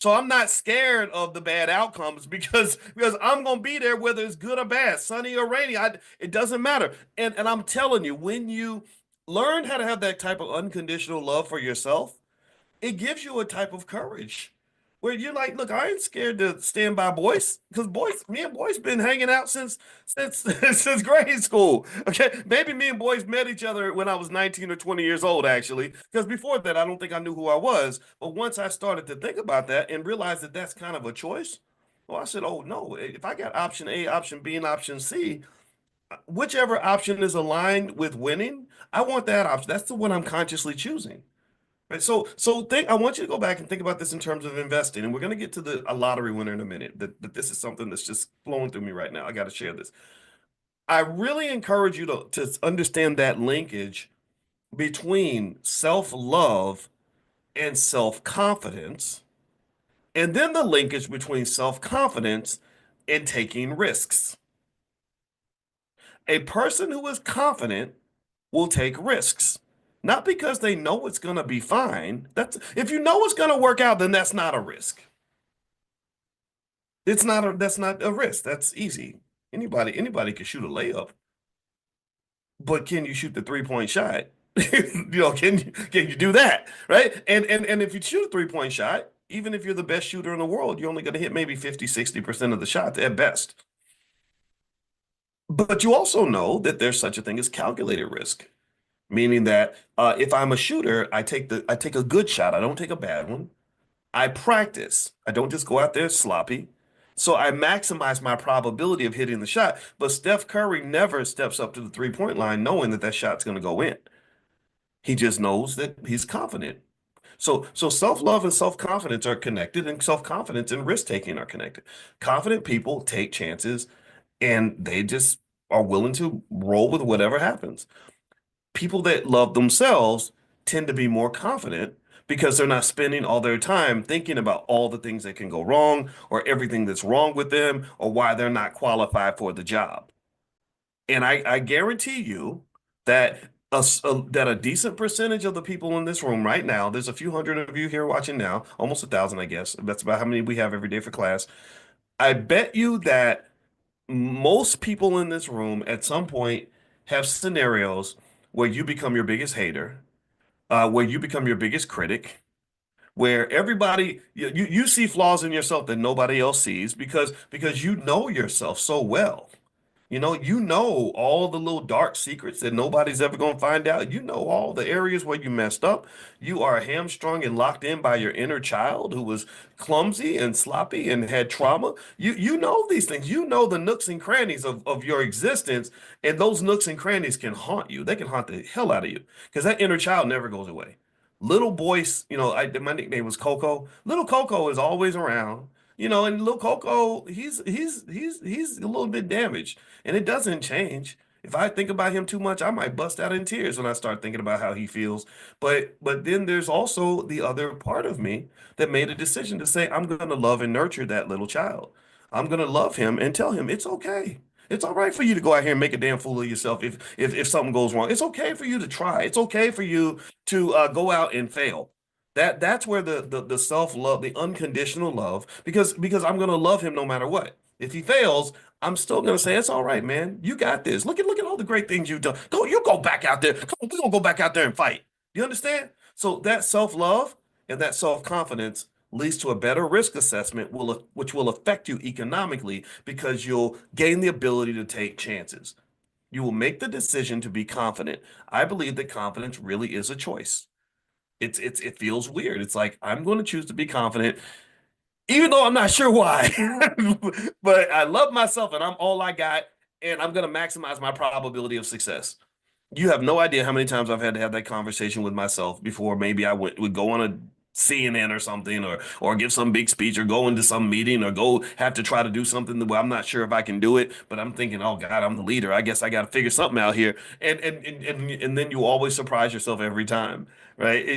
So I'm not scared of the bad outcomes because I'm gonna be there whether it's good or bad, sunny or rainy. It doesn't matter. And I'm telling you, when you learn how to have that type of unconditional love for yourself, it gives you a type of courage where you're like, look, I ain't scared to stand by Boyce because me and Boyce been hanging out since since grade school. Okay, maybe me and Boyce met each other when I was 19 or 20 years old, actually, because before that, I don't think I knew who I was. But once I started to think about that and realized that that's kind of a choice, well, I said, oh no, if I got option A, option B, and option C, whichever option is aligned with winning, I want that option. That's the one I'm consciously choosing. Right. So think I want you to go back and think about this in terms of investing. And we're going to get to a lottery winner in a minute. That this is something that's just flowing through me right now. I got to share this. I really encourage you to understand that linkage between self-love and self-confidence, and then the linkage between self-confidence and taking risks. A person who is confident will take risks. Not because they know it's going to be fine. That's if you know it's going to work out, then that's not a risk. That's not a risk. That's easy. Anybody can shoot a layup, but can you shoot the three-point shot? Can you do that? Right? And if you shoot a three-point shot, even if you're the best shooter in the world, you're only going to hit maybe 50, 60% of the shots at best. But you also know that there's such a thing as calculated risk, meaning that if I'm a shooter, I take a good shot. I don't take a bad one. I practice. I don't just go out there sloppy. So I maximize my probability of hitting the shot. But Steph Curry never steps up to the three-point line knowing that that shot's going to go in. He just knows that he's confident. So self-love and self-confidence are connected, and self-confidence and risk-taking are connected. Confident people take chances and they just are willing to roll with whatever happens. People that love themselves tend to be more confident because they're not spending all their time thinking about all the things that can go wrong or everything that's wrong with them or why they're not qualified for the job. And I guarantee you that that a decent percentage of the people in this room right now, there's a few hundred of you here watching now, almost 1,000, I guess. That's about how many we have every day for class. I bet you that most people in this room at some point have scenarios where you become your biggest hater, where you become your biggest critic, where everybody you see flaws in yourself that nobody else sees because you know yourself so well. You know all the little dark secrets that nobody's ever going to find out. You know all the areas where you messed up. You are hamstrung and locked in by your inner child who was clumsy and sloppy and had trauma. You know these things. You know the nooks and crannies of your existence, and those nooks and crannies can haunt you. They can haunt the hell out of you because that inner child never goes away. Little Boyce, my nickname was Coco. Little Coco is always around. And little Coco, he's a little bit damaged, and it doesn't change. If I think about him too much, I might bust out in tears when I start thinking about how he feels. But then there's also the other part of me that made a decision to say I'm going to love and nurture that little child. I'm going to love him and tell him it's okay. It's all right for you to go out here and make a damn fool of yourself if something goes wrong. It's okay for you to try. It's okay for you to go out and fail. That's where the self-love, the unconditional love, because I'm gonna love him no matter what. If he fails, I'm still gonna say, it's all right, man. You got this. Look at all the great things you've done. Go back out there. Come on, we're gonna go back out there and fight. You understand? So that self-love and that self-confidence leads to a better risk assessment, which will affect you economically because you'll gain the ability to take chances. You will make the decision to be confident. I believe that confidence really is a choice. It feels weird. It's like I'm going to choose to be confident, even though I'm not sure why. But I love myself and I'm all I got, and I'm going to maximize my probability of success. You have no idea how many times I've had to have that conversation with myself before maybe would go on a CNN or something or give some big speech or go into some meeting or go have to try to do something where I'm not sure if I can do it, but I'm thinking, oh God, I'm the leader. I guess I got to figure something out here. And then you always surprise yourself every time, right?